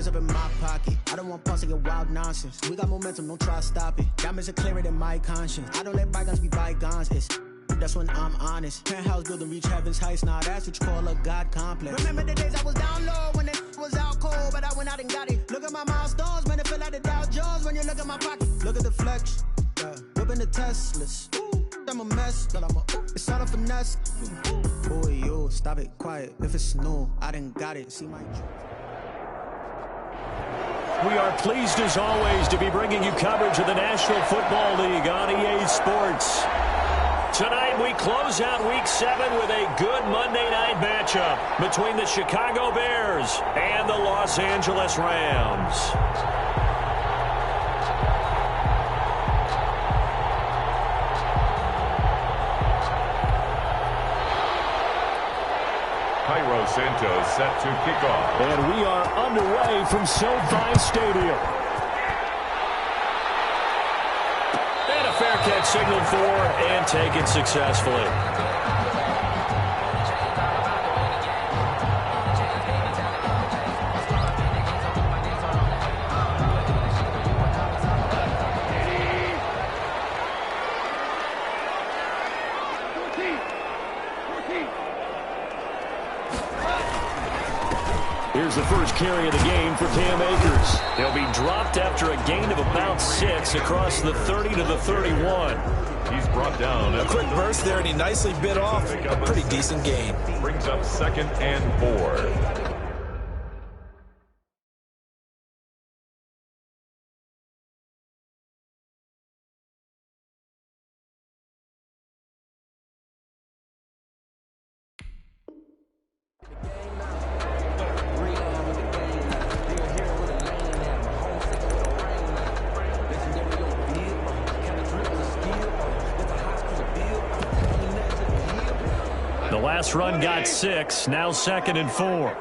hands up in my pocket. I don't want pulse to get wild nonsense. We got momentum, don't try to stop it. Diamonds are clearer than my conscience. I don't let bygones be bygones. That's when I'm honest. Penthouse building, reach heaven's heights. Nah, that's what you call a God complex. Remember the days I was down low when it was out cold, but I went out and got it. Look at my milestones, man, it feel like the Dow Jones when you look at my pocket. Look at the flex, whipping the Teslas. I'm a mess, but it's all a finesse. Boy, yo, stop it, quiet. If it's new, I done got it. See my. We are pleased as always to be bringing you coverage of the National Football League on EA Sports. Tonight we close out Week 7 with a good Monday night matchup between the Chicago Bears and the Los Angeles Rams. Cairo Santos set to kick off. And we are underway from SoFi Stadium. And a fair catch signaled for and taken successfully. Here's the first carry of the game for Cam Akers. He'll be dropped after a gain of about 6 across the 30 to the 31. He's brought down. A quick burst there, and he nicely bit off a pretty decent gain. Brings up 2nd and 4. The last run got 6, now 2nd and 4.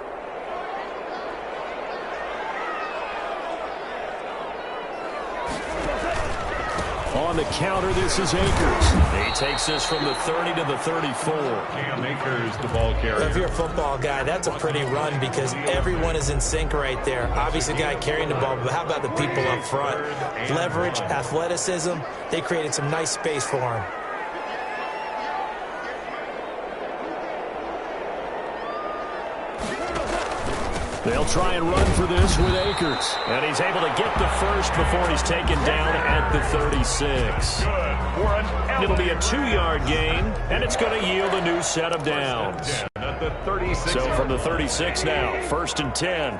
On the counter, this is Akers. He takes this from the 30 to the 34. Cam Akers, the ball carrier. If you're a football guy, that's a pretty run because everyone is in sync right there. Obviously, the guy carrying the ball, but how about the people up front? Leverage, athleticism, they created some nice space for him. They'll try and run for this with Akers. And he's able to get the first before he's taken down at the 36. It'll be a 2-yard gain, and it's going to yield a new set of downs. So from the 36 now, 1st and 10.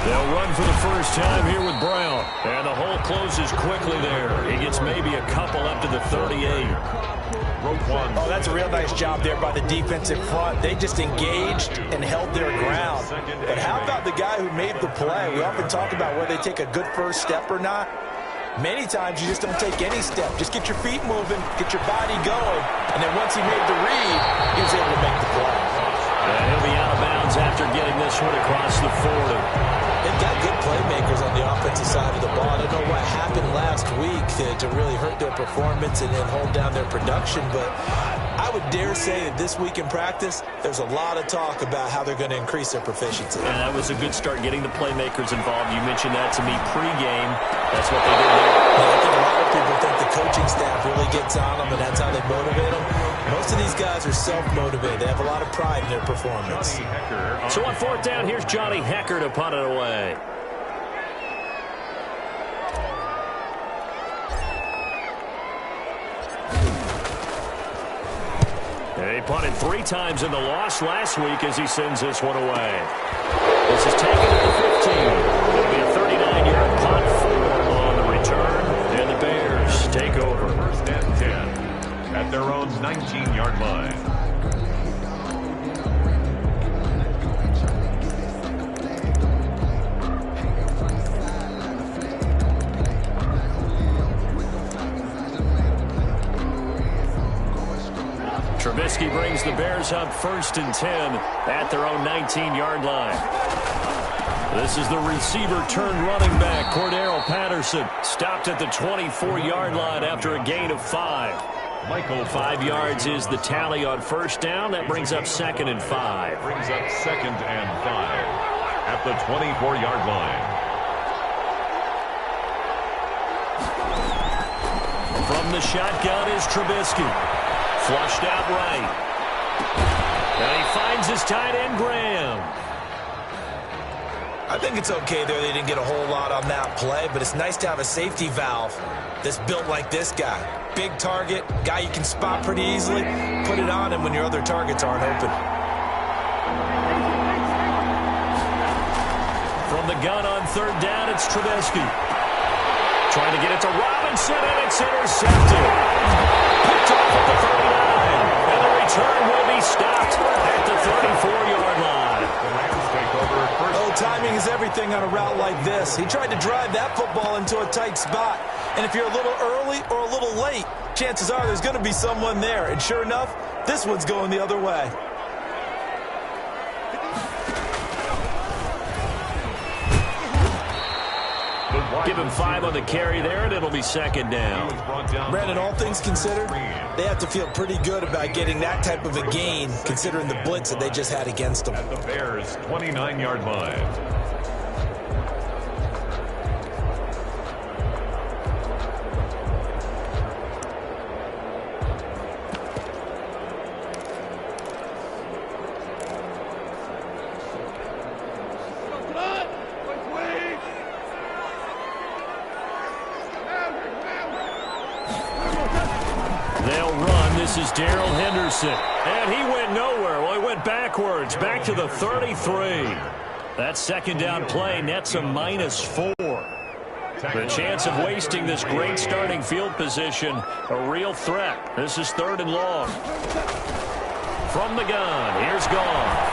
They'll run for the first time here with Brown. And the hole closes quickly there. He gets maybe a couple up to the 38. Oh, that's a real nice job there by the defensive front. They just engaged and held their ground. But how about the guy who made the play? We often talk about whether they take a good first step or not. Many times you just don't take any step. Just get your feet moving, get your body going, and then once he made the read, he was able to make the play. And he'll be out of bounds after getting this one across the 40. They've got good playmakers on the offensive side of the ball. I don't know what happened last week to really hurt their performance and then hold down their production, but I would dare say that this week in practice, there's a lot of talk about how they're going to increase their proficiency. And that was a good start getting the playmakers involved. You mentioned that to me pregame. That's what they did there. I think a lot of people think the coaching staff really gets on them, and that's how they motivate them. Most of these guys are self-motivated. They have a lot of pride in their performance. So on 4th down, here's Johnny Hecker to punt it away. He punted 3 times in the loss last week as he sends this one away. This is taken at the 15. It'll be a 39-yard punt on the return, and the Bears take over. 1st and 10 at their own 19-yard line. Trubisky brings the Bears up 1st and 10 at their own 19-yard line. This is the receiver turned running back, Cordero Patterson, stopped at the 24-yard line after a gain of 5. Michael. 5 yards is the tally on first down. That brings up 2nd and 5. Brings up 2nd and 5 at the 24-yard line. From the shotgun is Trubisky. Flushed out right. And he finds his tight end, Graham. I think it's okay there. They didn't get a whole lot on that play, but it's nice to have a safety valve that's built like this guy. Big target, guy you can spot pretty easily. Put it on him when your other targets aren't open. From the gun on 3rd down, it's Trubisky. Trying to get it to Robinson, and it's intercepted. Picked off at the 39. And the return will be stopped at the 34-yard line. The Rams take over at first. Oh, timing is everything on a route like this. He tried to drive that football into a tight spot. And if you're a little early or a little late, chances are there's going to be someone there. And sure enough, this one's going the other way. Give him 5 on the carry there, and it'll be 2nd down. Brandon, all things considered, they have to feel pretty good about getting that type of a gain, considering the blitz that they just had against them. At the Bears' 29-yard line. This is Darrell Henderson, and he went nowhere. Well, he went backwards, back to the 33. That 2nd down play nets a -4. The chance of wasting this great starting field position, a real threat. This is 3rd and long. From the gun, here's Goff.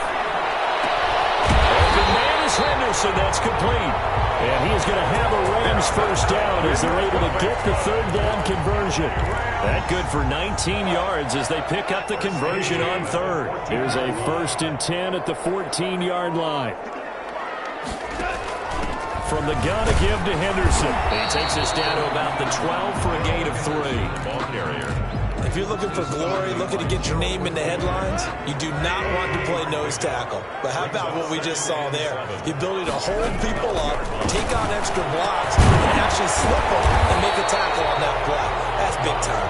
Open man is Henderson, that's complete. And he is going to have a Rams first down as they're able to get the 3rd down conversion. That good for 19 yards as they pick up the conversion on 3rd. Here's a 1st and 10 at the 14-yard line. From the gun, a give to Henderson. He takes us down to about the 12 for a gain of 3. Ball carrier. If you're looking for glory, looking to get your name in the headlines, you do not want to play nose tackle. But how about what we just saw there? The ability to hold people up, take on extra blocks, and actually slip them and make a tackle on that play. That's big time.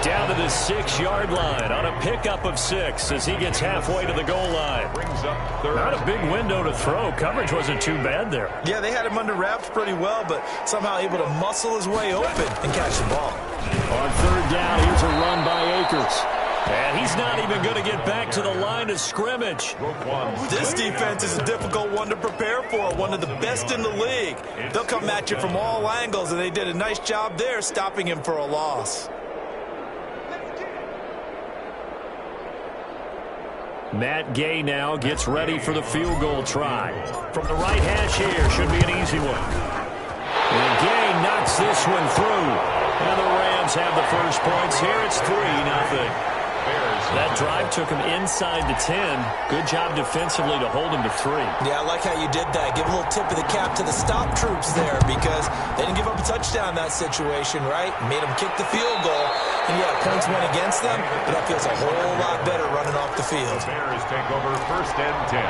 Down to the 6-yard line on a pickup of 6 as he gets halfway to the goal line. Brings up 3rd. Not a big window to throw. Coverage wasn't too bad there. Yeah, they had him under wraps pretty well, but somehow able to muscle his way open and catch the ball. On 3rd down, here's a run by Akers. And he's not even going to get back to the line of scrimmage. This defense is a difficult one to prepare for, one of the best in the league. They'll come at you from all angles, and they did a nice job there stopping him for a loss. Matt Gay now gets ready for the field goal try. From the right hash here, should be an easy one. And Gay knocks this one through. And the Rams have the first points here. It's 3-0. That drive took him inside the 10. Good job defensively to hold him to 3. Yeah, I like how you did that. Give a little tip of the cap to the stop troops there because they didn't give up a touchdown in that situation, right? Made them kick the field goal. And, yeah, points went against them, but that feels a whole lot better running off the field. The Bears take over 1st and 10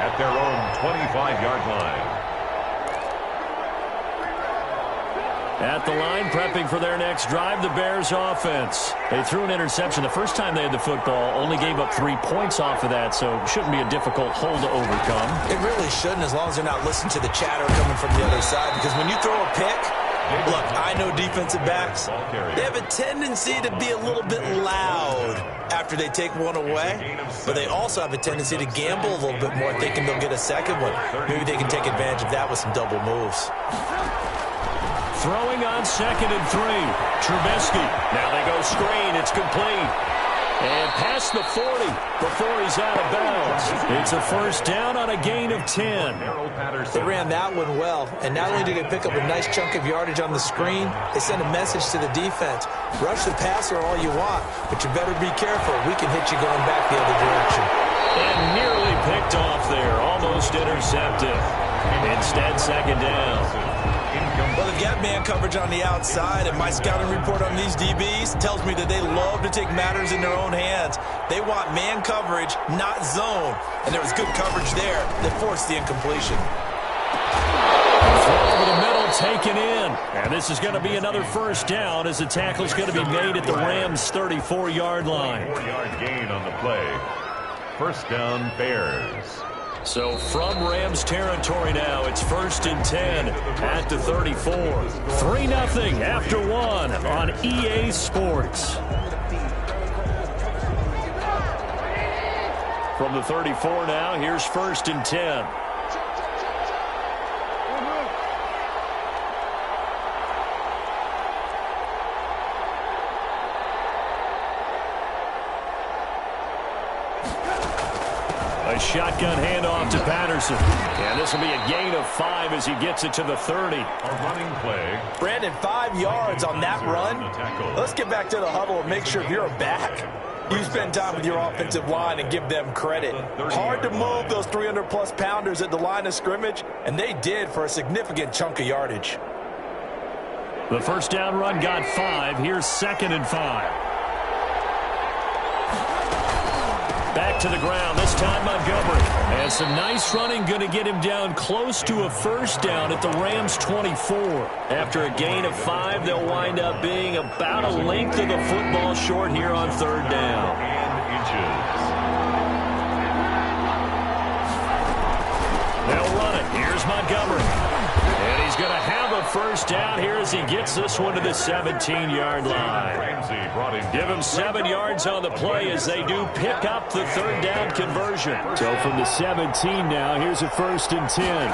at their own 25-yard line. At the line, prepping for their next drive, the Bears offense. They threw an interception the first time they had the football, only gave up 3 points off of that, so it shouldn't be a difficult hole to overcome. It really shouldn't, as long as they're not listening to the chatter coming from the other side, because when you throw a pick, look, I know defensive backs, they have a tendency to be a little bit loud after they take one away, but they also have a tendency to gamble a little bit more, thinking they'll get a second one. Maybe they can take advantage of that with some double moves. Throwing on 2nd and 3. Trubisky. Now they go screen. It's complete. And past the 40 before he's out of bounds. It's a first down on a gain of 10. They ran that one well. And not only did they pick up a nice chunk of yardage on the screen, they sent a message to the defense. Rush the passer all you want, but you better be careful. We can hit you going back the other direction. And nearly picked off there. Almost intercepted. Instead, 2nd down. Well, they've got man coverage on the outside, and my scouting report on these DBs tells me that they love to take matters in their own hands. They want man coverage, not zone. And there was good coverage there that forced the incompletion. Throw over the middle, taken in. And this is going to be another first down as the tackle's going to be made at the Rams' 34-yard line. 4-yard gain on the play. First down, Bears. So from Rams territory now, it's 1st and 10 at the 34. 3-0 after 1 on EA Sports. From the 34 now, here's 1st and 10. A shotgun handoff to Patterson. And this will be a gain of 5 as he gets it to the 30. A running play. Brandon, 5 yards on that run. Let's get back to the huddle and make sure if you're a back, you spend time with your offensive line and give them credit. Hard to move those 300-plus pounders at the line of scrimmage, and they did for a significant chunk of yardage. The first down run got 5. Here's 2nd and 5. Back to the ground, this time Montgomery. And some nice running, going to get him down close to a first down at the Rams' 24. After a gain of 5, they'll wind up being about a length of the football short here on 3rd down. And inches. They'll run it. Here's Montgomery. And he's going to have a first down here as he gets this one to the 17-yard line. Give him 7 yards on the play as they do pick up the 3rd down conversion. So from the 17 now, here's a 1st and 10.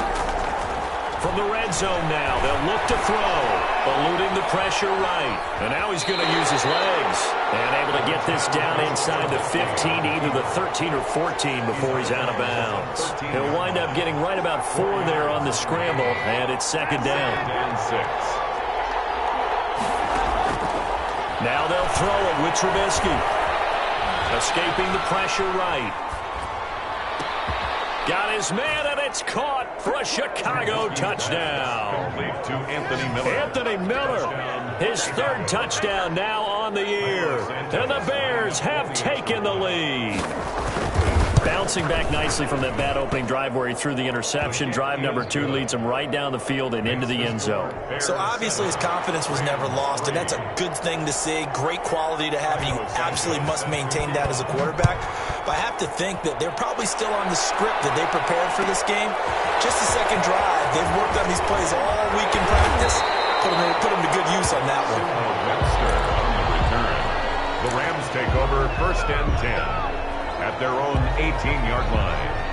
From the red zone now, they'll look to throw, eluding the pressure right. And now he's going to use his legs. And able to get this down inside the 15, either the 13 or 14 before he's out of bounds. He'll wind up getting right about 4 there on the scramble, and it's 2nd down. And 6. Now they'll throw it with Trubisky. Escaping the pressure right. Got his man, and it's caught for a Chicago touchdown. To Anthony Miller. Anthony Miller, his 3rd touchdown now on the year. And the Bears have taken the lead. Bouncing back nicely from that bad opening drive where he threw the interception. Drive number 2 leads him right down the field and into the end zone. So obviously his confidence was never lost, and that's a good thing to see. Great quality to have, and you absolutely must maintain that as a quarterback. But I have to think that they're probably still on the script that they prepared for this game. Just the 2nd drive. They've worked on these plays all week in practice. Put them to good use on that one. Webster on the return. The Rams take over 1st and 10. At their own 18-yard line.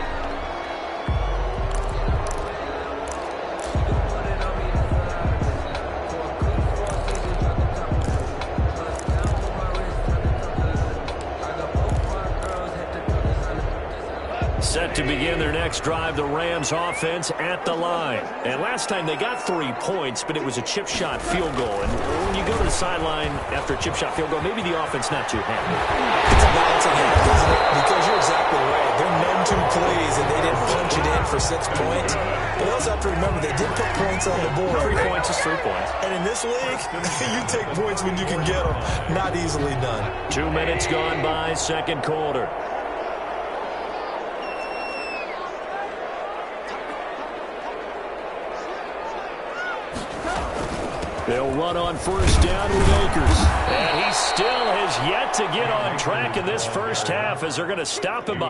Set to begin their next drive, the Rams offense at the line. And last time they got 3 points, but it was a chip shot field goal. And when you go to the sideline after a chip shot field goal, maybe the offense not too happy. It's a balancing act, isn't it? Because you're exactly right. They're known to plays, and they didn't punch it in for 6 points. But also have to remember, they did put points on the board. 3 points is 3 points. And in this league, you take points when you can get them. Not easily done. 2 minutes gone by, 2nd quarter. They'll run on 1st down with Akers. And he still has yet to get on track in this first half as they're going to stop him.